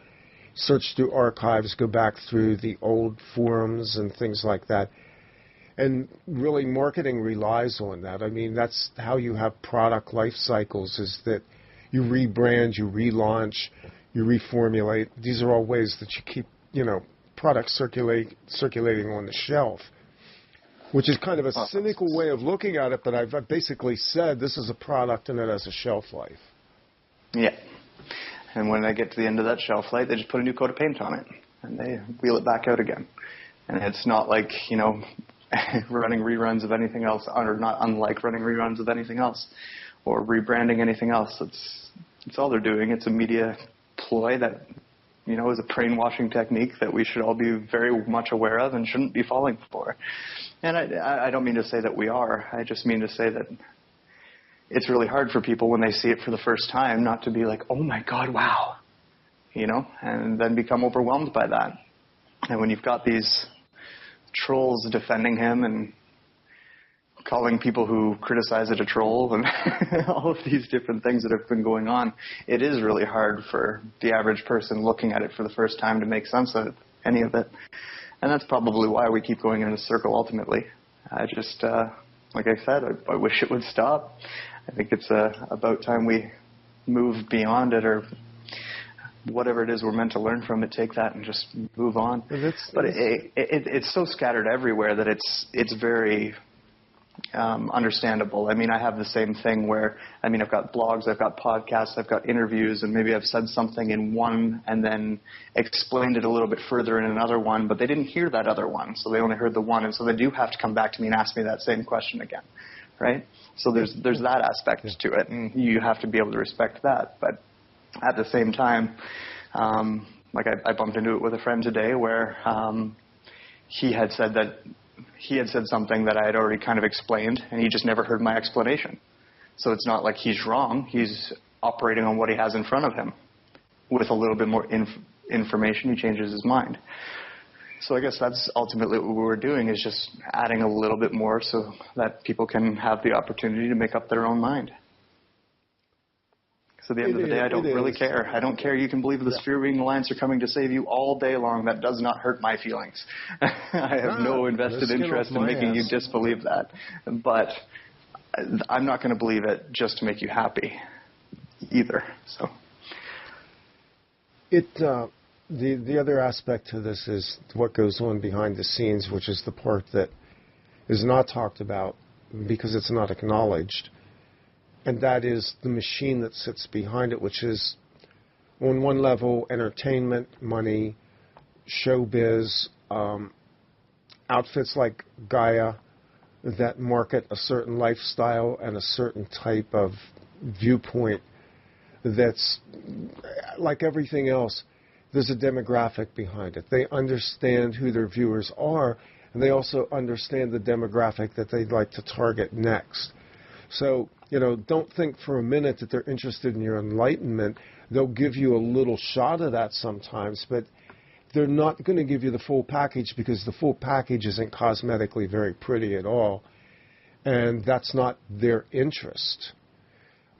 search through archives, go back through the old forums and things like that. And really, marketing relies on that. I mean, that's how you have product life cycles, is that you rebrand, you relaunch, you reformulate. These are all ways that you keep, products circulating on the shelf, which is kind of a cynical way of looking at it, but I've basically said this is a product and it has a shelf life. Yeah. And when they get to the end of that shelf life, they just put a new coat of paint on it, and they wheel it back out again. And it's not like, running reruns of anything else, or not unlike running reruns of anything else, or rebranding anything else. It's all they're doing. It's a media ploy that, is a brainwashing technique that we should all be very much aware of and shouldn't be falling for. And I don't mean to say that we are. I just mean to say that it's really hard for people when they see it for the first time not to be like, oh my God, wow, and then become overwhelmed by that. And when you've got these trolls defending him and calling people who criticize it a troll and all of these different things that have been going on, it is really hard for the average person looking at it for the first time to make sense of any of it. And that's probably why we keep going in a circle ultimately. I just, like I said, I wish it would stop. I think it's about time we move beyond it, or whatever it is we're meant to learn from it, take that and just move on. But it's so scattered everywhere that it's very understandable. I mean, I have the same thing where, I've got blogs, I've got podcasts, I've got interviews, and maybe I've said something in one and then explained it a little bit further in another one, but they didn't hear that other one, so they only heard the one, and so they do have to come back to me and ask me that same question again, right? So there's that aspect to it, and you have to be able to respect that. But at the same time, I bumped into it with a friend today where he had said something that I had already kind of explained, and he just never heard my explanation. So it's not like he's wrong. He's operating on what he has in front of him. With a little bit more information, he changes his mind. So I guess that's ultimately what we're doing, is just adding a little bit more so that people can have the opportunity to make up their own mind. So at the end of the day, I don't really care. I don't care. You can believe the Sphere-Wing Alliance are coming to save you all day long. That does not hurt my feelings. I have no invested interest in making you disbelieve that. But I'm not going to believe it just to make you happy either. So the other aspect to this is what goes on behind the scenes, which is the part that is not talked about because it's not acknowledged. And that is the machine that sits behind it, which is, on one level, entertainment, money, showbiz, outfits like Gaia that market a certain lifestyle and a certain type of viewpoint that's, like everything else, there's a demographic behind it. They understand who their viewers are, and they also understand the demographic that they'd like to target next. So, don't think for a minute that they're interested in your enlightenment. They'll give you a little shot of that sometimes, but they're not going to give you the full package, because the full package isn't cosmetically very pretty at all, and that's not their interest.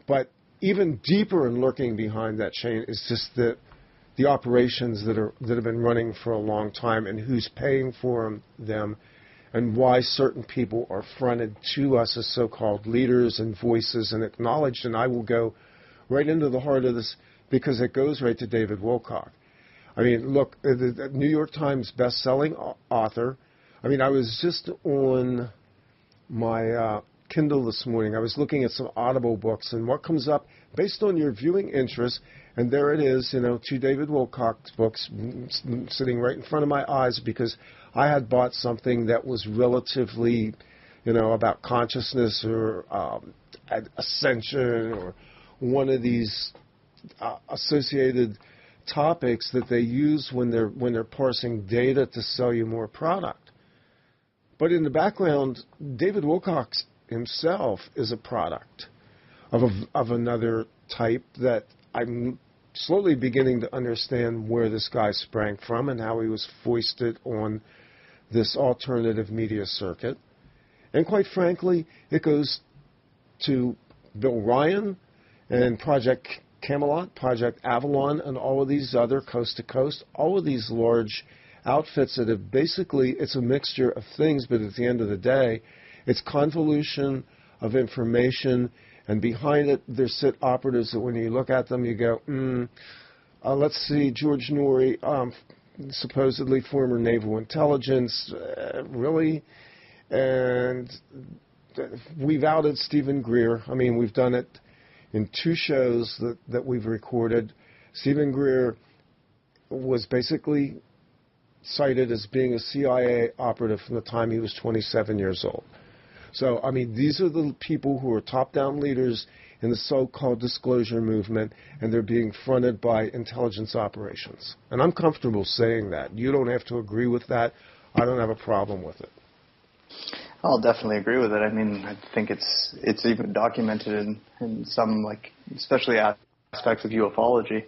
But even deeper and lurking behind that chain is just the operations that have been running for a long time, and who's paying for them, and why certain people are fronted to us as so-called leaders and voices and acknowledged. And I will go right into the heart of this, because it goes right to David Wilcock. I mean, look, the New York Times best-selling author. I mean, I was just on my Kindle this morning. I was looking at some Audible books, and what comes up based on your viewing interest, and there it is, two David Wilcock books sitting right in front of my eyes because I had bought something that was relatively, about consciousness or ascension or one of these associated topics that they use when they're parsing data to sell you more product. But in the background, David Wilcock himself is a product of another type that I'm slowly beginning to understand where this guy sprang from and how he was foisted on this alternative media circuit. And quite frankly, it goes to Bill Ryan and Project Camelot, Project Avalon, and all of these other coast to coast, all of these large outfits that have basically, it's a mixture of things, but at the end of the day, it's convolution of information, and behind it, there sit operatives that when you look at them, you go, let's see, George Norrie, supposedly former naval intelligence, really? And we've outed Stephen Greer. I mean, we've done it in 2 shows that we've recorded. Stephen Greer was basically cited as being a CIA operative from the time he was 27 years old. So, I mean, these are the people who are top-down leaders in the so-called disclosure movement, and they're being fronted by intelligence operations. And I'm comfortable saying that. You don't have to agree with that. I don't have a problem with it. I'll definitely agree with it. I mean, I think it's even documented in some, especially aspects of ufology,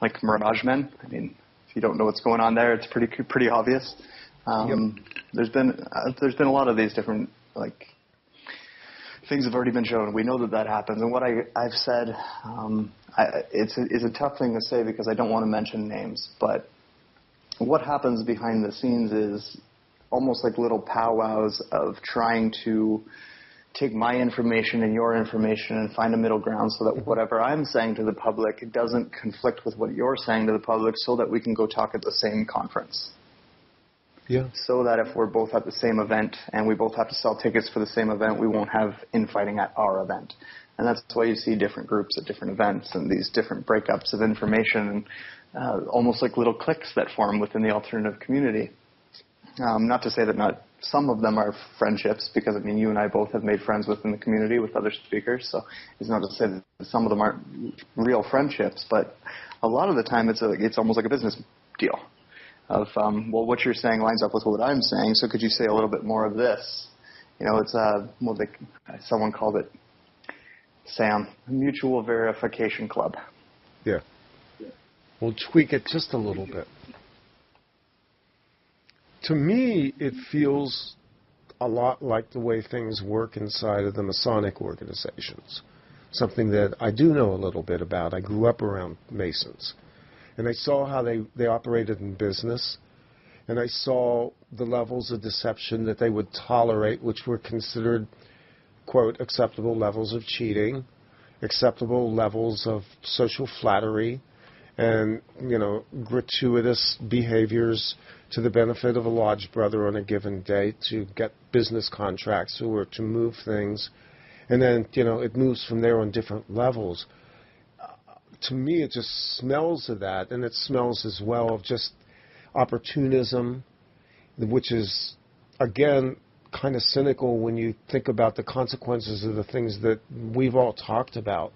like Mirage Men. I mean, if you don't know what's going on there, it's pretty obvious. Yep. There's been a lot of these different things have already been shown. We know that happens. And what I've said, it's a tough thing to say because I don't want to mention names. But what happens behind the scenes is almost like little powwows of trying to take my information and your information and find a middle ground so that whatever I'm saying to the public doesn't conflict with what you're saying to the public so that we can go talk at the same conference. Yeah. So that if we're both at the same event and we both have to sell tickets for the same event, we won't have infighting at our event. And that's why you see different groups at different events and these different breakups of information, almost like little cliques that form within the alternative community. Not to say that not some of them are friendships, because, I mean, you and I both have made friends within the community with other speakers, so it's not to say that some of them aren't real friendships, but a lot of the time it's almost like a business deal of, well, what you're saying lines up with what I'm saying, so could you say a little bit more of this? It's someone called it, Sam, Mutual Verification Club. Yeah. We'll tweak it just a little bit. To me, it feels a lot like the way things work inside of the Masonic organizations, something that I do know a little bit about. I grew up around Masons, and I saw how they operated in business, and I saw the levels of deception that they would tolerate, which were considered, quote, acceptable levels of cheating, acceptable levels of social flattery, and, gratuitous behaviors to the benefit of a lodge brother on a given day to get business contracts or to move things. And then, it moves from there on different levels. To me, it just smells of that, and it smells as well of just opportunism, which is, again, kind of cynical when you think about the consequences of the things that we've all talked about,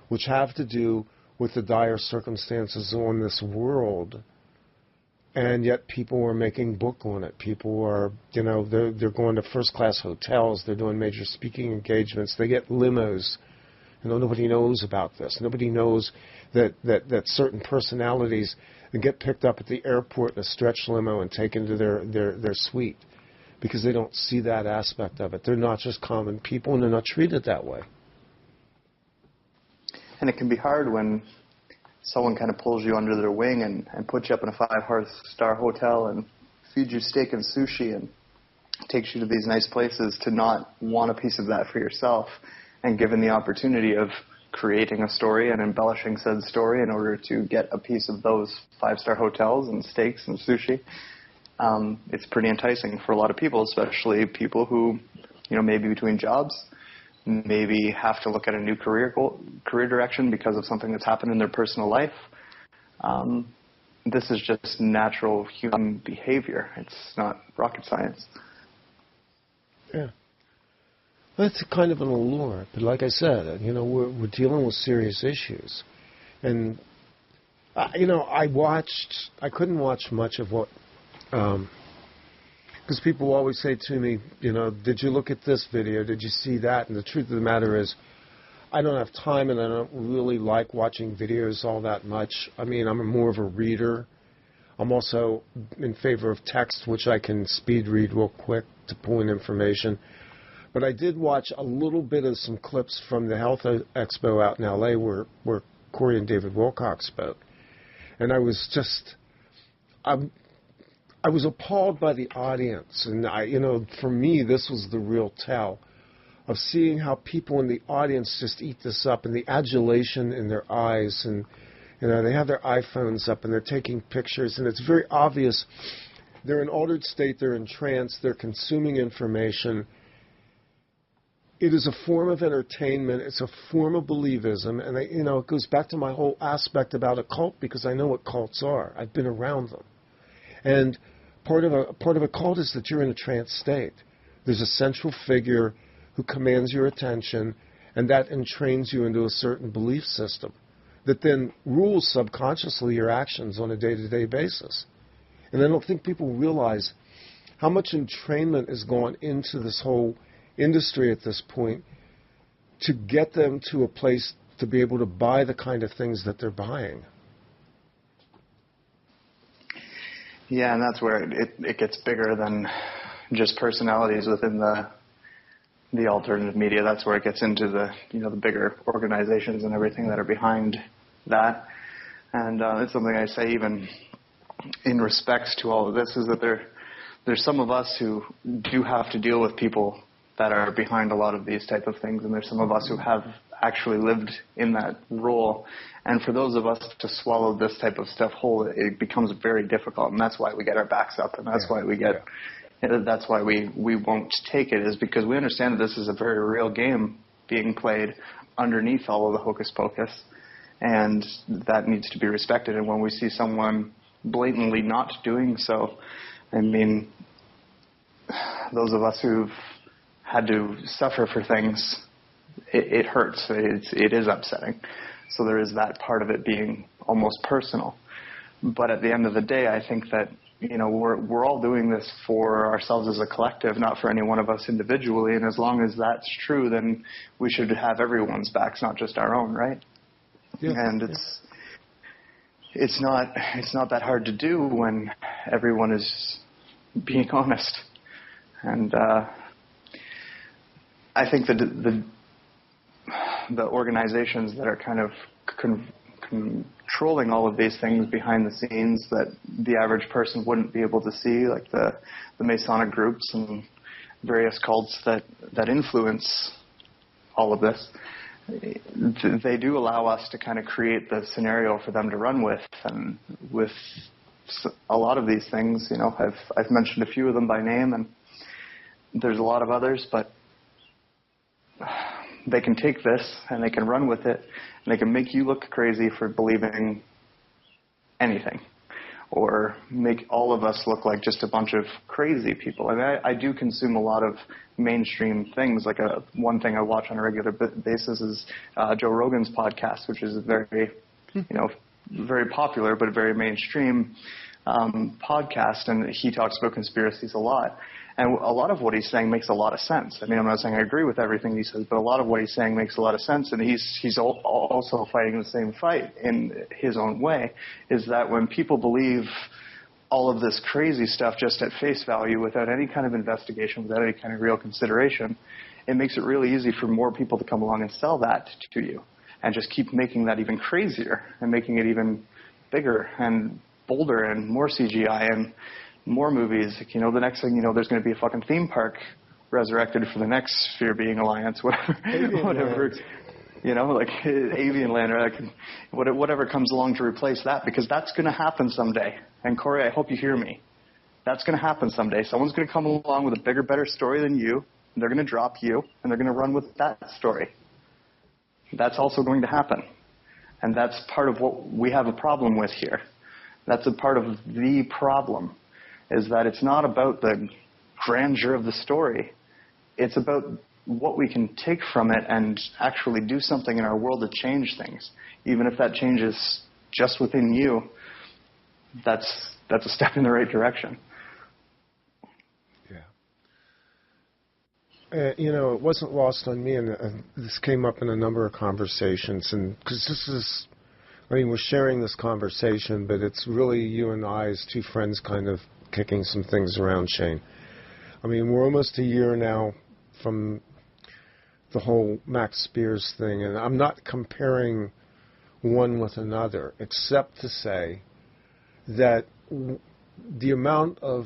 which have to do with the dire circumstances on this world, and yet people are making book on it. People are, they're going to first-class hotels. They're doing major speaking engagements. They get limos. Nobody knows about this. Nobody knows that certain personalities get picked up at the airport in a stretch limo and taken to their suite because they don't see that aspect of it. They're not just common people, and they're not treated that way. And it can be hard when someone kind of pulls you under their wing and puts you up in a 5-star hotel and feeds you steak and sushi and takes you to these nice places to not want a piece of that for yourself. And given the opportunity of creating a story and embellishing said story in order to get a piece of those 5-star hotels and steaks and sushi, it's pretty enticing for a lot of people, especially people who maybe between jobs, maybe have to look at a new career direction because of something that's happened in their personal life. This is just natural human behavior. It's not rocket science. Yeah. That's kind of an allure. But like I said, we're dealing with serious issues. And, I couldn't watch much of what, because people always say to me, did you look at this video? Did you see that? And the truth of the matter is, I don't have time, and I don't really like watching videos all that much. I mean, I'm more of a reader. I'm also in favor of text, which I can speed read real quick to pull in information. But I did watch a little bit of some clips from the Health Expo out in L.A. where Corey and David Wilcock spoke. And I was just, I was appalled by the audience. And, for me, this was the real tell of seeing how people in the audience just eat this up and the adulation in their eyes. And, they have their iPhones up and they're taking pictures. And it's very obvious they're in altered state, they're in trance, they're consuming information. It is a form of entertainment. It's a form of believism. And, it goes back to my whole aspect about a cult because I know what cults are. I've been around them. And part of a cult is that you're in a trance state. There's a central figure who commands your attention, and that entrains you into a certain belief system that then rules subconsciously your actions on a day-to-day basis. And I don't think people realize how much entrainment has gone into this whole industry at this point to get them to a place to be able to buy the kind of things that they're buying. Yeah, and that's where it gets bigger than just personalities within the alternative media. That's where it gets into the bigger organizations and everything that are behind that. And it's something I say even in respects to all of this is that there's some of us who do have to deal with people that are behind a lot of these type of things, and there's some of us who have actually lived in that role. And for those of us to swallow this type of stuff whole, it becomes very difficult, and that's why we get our backs up, and that's why we get, that's why we won't take it, is because we understand that this is a very real game being played underneath all of the hocus pocus, and that needs to be respected. And when we see someone blatantly not doing so, I mean, those of us who've had to suffer for things, it hurts. It is upsetting. So there is that part of it being almost personal. But at the end of the day, I think that we're all doing this for ourselves as a collective, not for any one of us individually. And as long as that's true, then we should have everyone's backs, not just our own, right? Yeah. And it's not that hard to do when everyone is being honest. And I think that the organizations that are kind of controlling all of these things behind the scenes that the average person wouldn't be able to see, like the Masonic groups and various cults that influence all of this, they do allow us to kind of create the scenario for them to run with. And with a lot of these things, I've mentioned a few of them by name, and there's a lot of others, but they can take this and they can run with it, and they can make you look crazy for believing anything, or make all of us look like just a bunch of crazy people. I mean, I do consume a lot of mainstream things. Like one thing I watch on a regular basis is Joe Rogan's podcast, which is a very, very popular but very mainstream podcast, and he talks about conspiracies a lot. And a lot of what he's saying makes a lot of sense. I mean, I'm not saying I agree with everything he says, but a lot of what he's saying makes a lot of sense. And he's also fighting the same fight in his own way, is that when people believe all of this crazy stuff just at face value without any kind of investigation, without any kind of real consideration, it makes it really easy for more people to come along and sell that to you and just keep making that even crazier and making it even bigger and bolder and more CGI and more movies. The next thing there's going to be a fucking theme park resurrected for the next Sphere Being Alliance, whatever, like Avian Land, or whatever comes along to replace that, because that's going to happen someday. And Corey, I hope you hear me. That's going to happen someday. Someone's going to come along with a bigger, better story than you, They're going to drop you, and they're going to run with that story. That's also going to happen. And that's part of what we have a problem with here. That's a part of the problem, is that it's not about the grandeur of the story. It's about what we can take from it and actually do something in our world to change things. Even if that changes just within you, that's a step in the right direction. Yeah. It wasn't lost on me, and this came up in a number of conversations, and because we're sharing this conversation, but it's really you and I as two friends kind of kicking some things around, Shane. We're almost a year now from the whole Max Spears thing, and I'm not comparing one with another, except to say that the amount of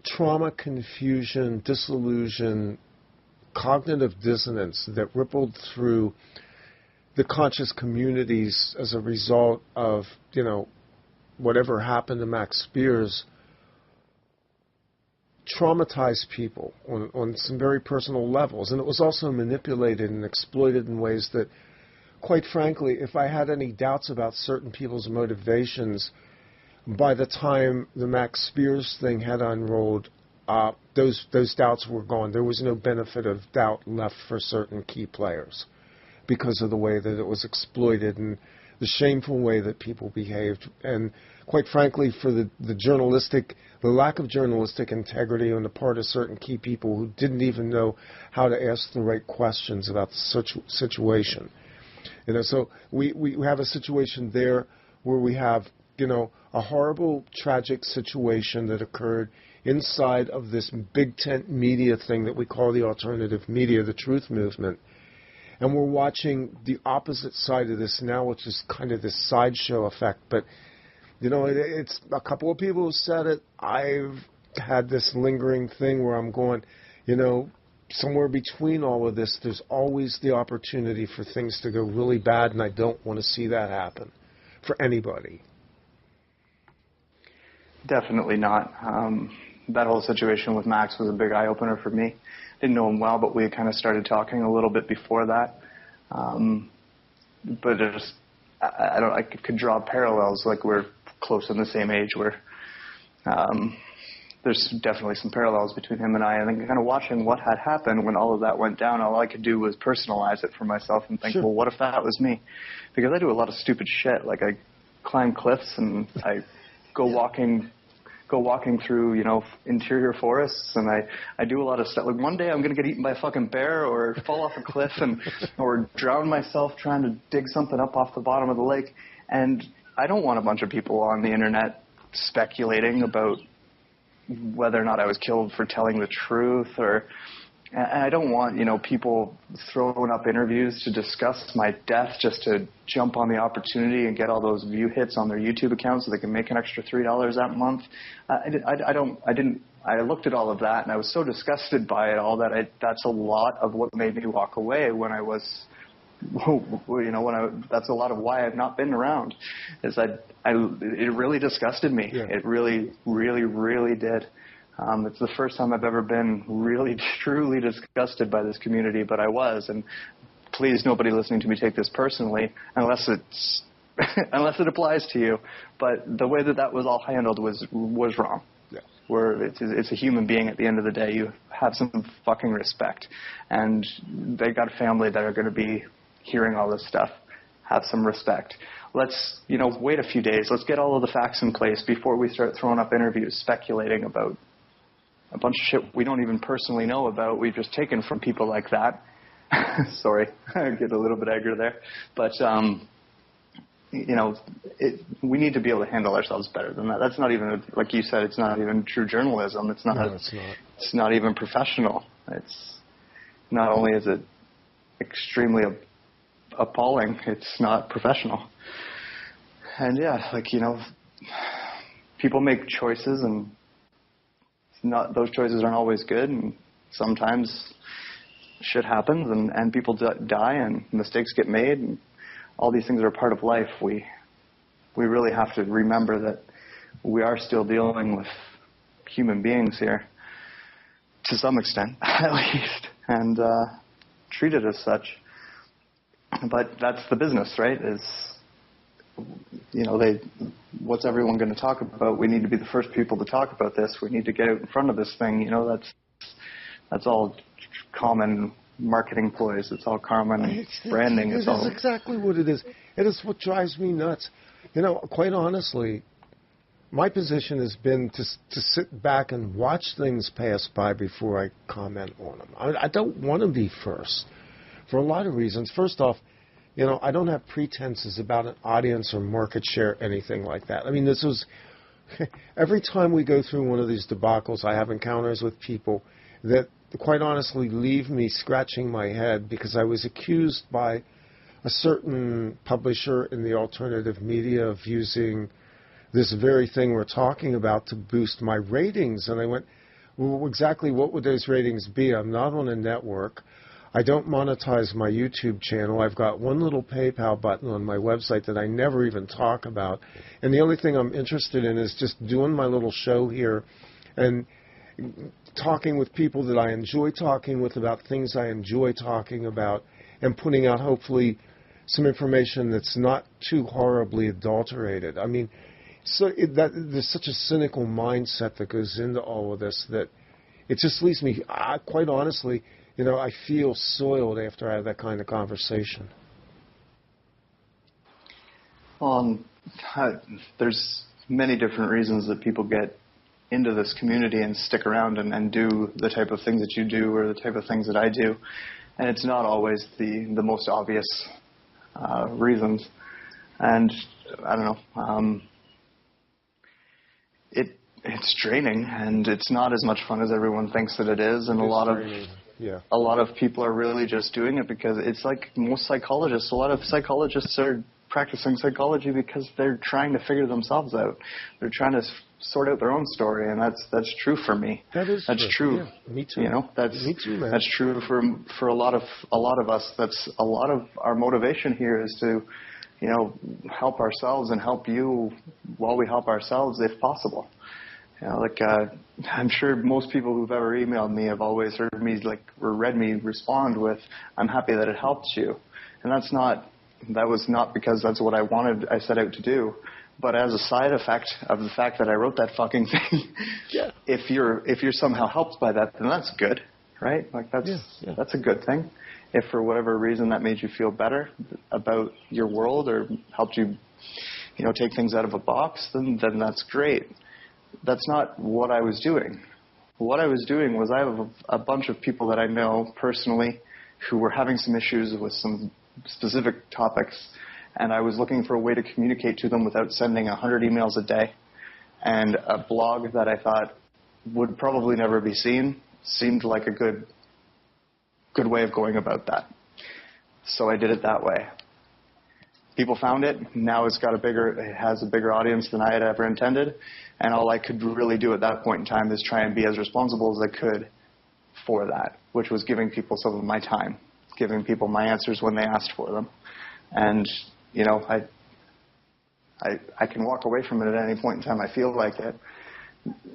trauma, confusion, disillusion, cognitive dissonance that rippled through the conscious communities as a result of, whatever happened to Max Spears traumatized people on some very personal levels. And it was also manipulated and exploited in ways that, quite frankly, if I had any doubts about certain people's motivations, by the time the Max Spears thing had unrolled, those doubts were gone. There was no benefit of doubt left for certain key players because of the way that it was exploited and the shameful way that people behaved. And quite frankly, for the lack of journalistic integrity on the part of certain key people who didn't even know how to ask the right questions about the situation. So we have a situation there where we have, a horrible, tragic situation that occurred inside of this big tent media thing that we call the alternative media, the truth movement. And we're watching the opposite side of this now, which is kind of this sideshow effect. But, it's a couple of people who said it. I've had this lingering thing where I'm going, somewhere between all of this, there's always the opportunity for things to go really bad, and I don't want to see that happen for anybody. Definitely not. That whole situation with Max was a big eye-opener for me. Didn't know him well, but we kind of started talking a little bit before that. But I could draw parallels, like we're close in the same age where there's definitely some parallels between him and I. And then kind of watching what had happened when all of that went down, all I could do was personalize it for myself and think, well, what if that was me? Because I do a lot of stupid shit. Like I climb cliffs and I go walking through, interior forests, and I do a lot of stuff. Like one day I'm going to get eaten by a fucking bear or fall off a cliff or drown myself trying to dig something up off the bottom of the lake. And I don't want a bunch of people on the internet speculating about whether or not I was killed for telling the truth, and I don't want, people throwing up interviews to discuss my death just to jump on the opportunity and get all those view hits on their YouTube account so they can make an extra $3 that month. I looked at all of that and I was so disgusted by it all that that's a lot of what made me walk away when I was, that's a lot of why I've not been around. Is it really disgusted me. Yeah. It really, really, really did. It's the first time I've ever been really, truly disgusted by this community, but I was. And please, nobody listening to me take this personally, unless it applies to you. But the way that was all handled was wrong. Yeah. Where it's a human being at the end of the day. You have some fucking respect, and they got a family that are going to be hearing all this stuff. Have some respect. Let's wait a few days. Let's get all of the facts in place before we start throwing up interviews speculating about a bunch of shit we don't even personally know about. We've just taken from people like that. Sorry, I get a little bit aggro there. But, we need to be able to handle ourselves better than that. That's not even, like you said, it's not even true journalism. It's not. No, it's not. It's not even professional. It's not only is it extremely appalling, it's not professional. And people make choices and those choices aren't always good, and sometimes shit happens and people die and mistakes get made, and all these things are a part of life. We really have to remember that we are still dealing with human beings here. to some extent, at least, and treat it as such. But that's the business, right? Is, you know, what's everyone going to talk about? We need to be the first people to talk about this. We need to get out in front of this thing. You know, that's all common marketing ploys. It's all common branding. It is exactly what it is. It is what drives me nuts. You know, quite honestly, my position has been to sit back and watch things pass by before I comment on them. I don't want to be first for a lot of reasons. First off, you know, I don't have pretenses about an audience or market share, anything like that. I mean, this was every time we go through one of these debacles, I have encounters with people that quite honestly leave me scratching my head because I was accused by a certain publisher in the alternative media of using this very thing we're talking about to boost my ratings. And I went, well, exactly what would those ratings be? I'm not on a network. I don't monetize my YouTube channel. I've got one little PayPal button on my website that I never even talk about. And the only thing I'm interested in is just doing my little show here and talking with people that I enjoy talking with about things I enjoy talking about and putting out hopefully some information that's not too horribly adulterated. I mean, there's such a cynical mindset that goes into all of this that it just leaves me, quite honestly, you know, I feel soiled after I have that kind of conversation. There's many different reasons that people get into this community and stick around and do the type of things that you do or the type of things that I do. And it's not always the most obvious reasons. And I don't know. It's draining, and it's not as much fun as everyone thinks that it is. And a lot of people are really just doing it because it's like most psychologists. A lot of psychologists are practicing psychology because they're trying to figure themselves out. They're trying to sort out their own story, and that's true for me. That's true. Yeah, me too. You know, me too, man. That's true for a lot of us. That's a lot of our motivation here is to, you know, help ourselves and help you while we help ourselves if possible. You know, like I'm sure most people who've ever emailed me have always heard me or read me respond with, "I'm happy that it helped you," and that was not because that's what I set out to do, but as a side effect of the fact that I wrote that fucking thing. Yeah. If you're somehow helped by that, then that's good, right? Like that's a good thing. If for whatever reason that made you feel better about your world or helped you, you know, take things out of a box, then that's great. That's not what I was doing. What I was doing was I have a bunch of people that I know personally who were having some issues with some specific topics, and I was looking for a way to communicate to them without sending 100 emails a day. And a blog that I thought would probably never be seen seemed like a good way of going about that. So I did it that way. People found it. Now it has a bigger audience than I had ever intended. And all I could really do at that point in time is try and be as responsible as I could for that, which was giving people some of my time, giving people my answers when they asked for them. And, you know, I can walk away from it at any point in time I feel like it.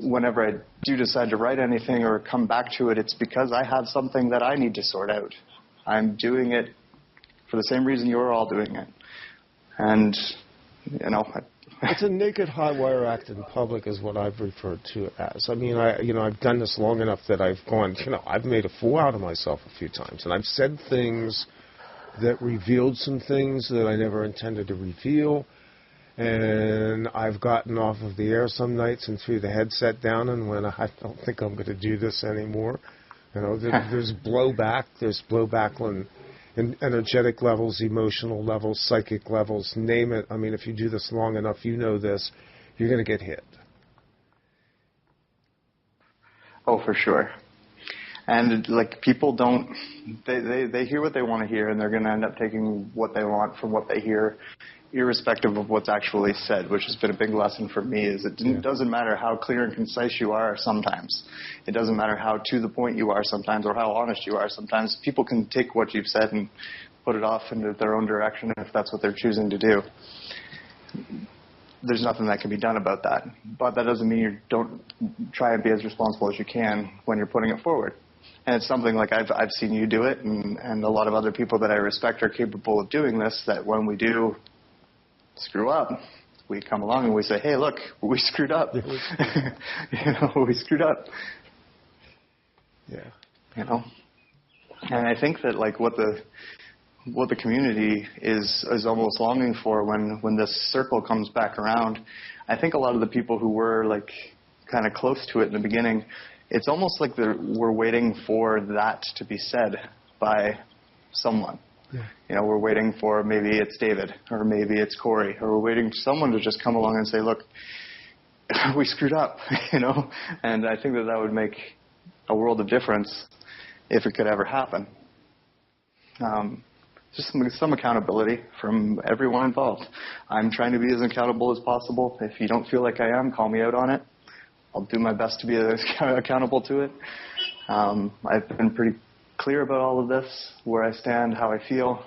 Whenever I do decide to write anything or come back to it, it's because I have something that I need to sort out. I'm doing it for the same reason you're all doing it. And, you know... It's a naked high-wire act in public is what I've referred to it as. I mean, I've done this long enough that I've gone, I've made a fool out of myself a few times. And I've said things that revealed some things that I never intended to reveal. And I've gotten off of the air some nights and threw the headset down and went, I don't think I'm going to do this anymore. You know, there's blowback. There's blowback on energetic levels, emotional levels, psychic levels, name it. I mean, if you do this long enough, you know this, you're going to get hit. Oh, for sure. And, like, people don't, they hear what they want to hear, and they're going to end up taking what they want from what they hear, irrespective of what's actually said, which has been a big lesson for me, is it doesn't matter how clear and concise you are sometimes. It doesn't matter how to the point you are sometimes or how honest you are sometimes. People can take what you've said and put it off into their own direction if that's what they're choosing to do. there's nothing that can be done about that. But that doesn't mean you don't try and be as responsible as you can when you're putting it forward. And it's something like I've seen you do it, and a lot of other people that I respect are capable of doing this, that when we do screw up, we come along and we say, hey, look, we screwed up. We screwed up. Yeah. And I think that like what the community is almost longing for when this circle comes back around, I think a lot of the people who were like kind of close to it in the beginning, it's almost like we're waiting for that to be said by someone. Yeah. We're waiting for, maybe it's David, or maybe it's Corey, or we're waiting for someone to just come along and say, look, we screwed up, And I think that would make a world of difference if it could ever happen. Just some accountability from everyone involved. I'm trying to be as accountable as possible. If you don't feel like I am, call me out on it. I'll do my best to be accountable to it. I've been pretty clear about all of this, where I stand, how I feel.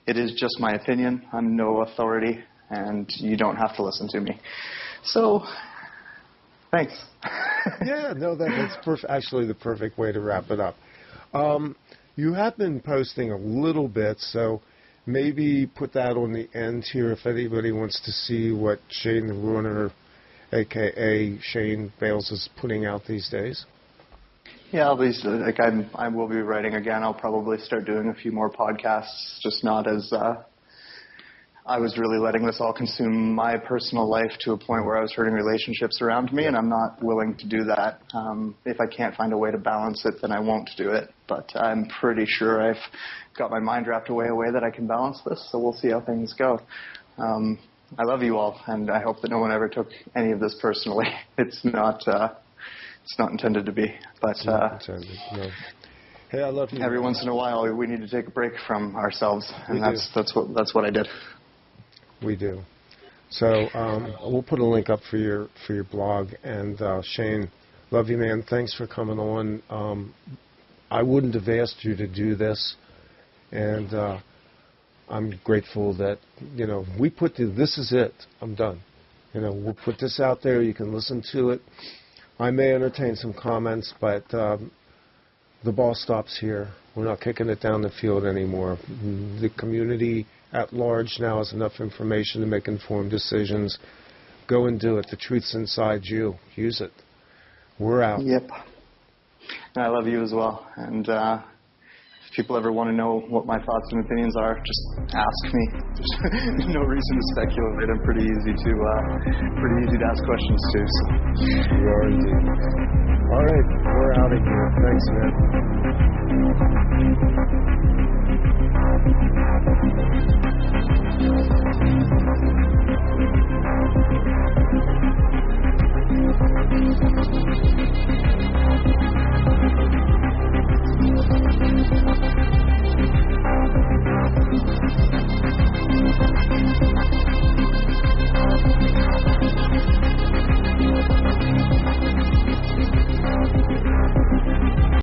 It is just my opinion. I'm no authority, and you don't have to listen to me. So, thanks. Yeah, no, that's actually the perfect way to wrap it up. You have been posting a little bit, so maybe put that on the end here if anybody wants to see what Shane the Ruiner, a.k.a. Shane Bales, is putting out these days. Yeah, I will be writing again. I'll probably start doing a few more podcasts, just not as I was really letting this all consume my personal life to a point where I was hurting relationships around me, and I'm not willing to do that. If I can't find a way to balance it, then I won't do it. But I'm pretty sure I've got my mind wrapped away a way that I can balance this, so we'll see how things go. I love you all, and I hope that no one ever took any of this personally. It's not intended to be. But no. Hey, I love you. Every once in a while, we need to take a break from ourselves, and that's what I did. We do. So we'll put a link up for your blog. And Shane, love you, man. Thanks for coming on. I wouldn't have asked you to do this, and I'm grateful that we put this is it. I'm done. We'll put this out there. You can listen to it. I may entertain some comments, but the ball stops here. We're not kicking it down the field anymore. The community at large now has enough information to make informed decisions. Go and do it. The truth's inside you. Use it. We're out. Yep. I love you as well. And if people ever want to know what my thoughts and opinions are, just ask me. There's no reason to speculate. I'm pretty easy to ask questions to. So. You are indeed. All right, we're out of here. Thanks, man.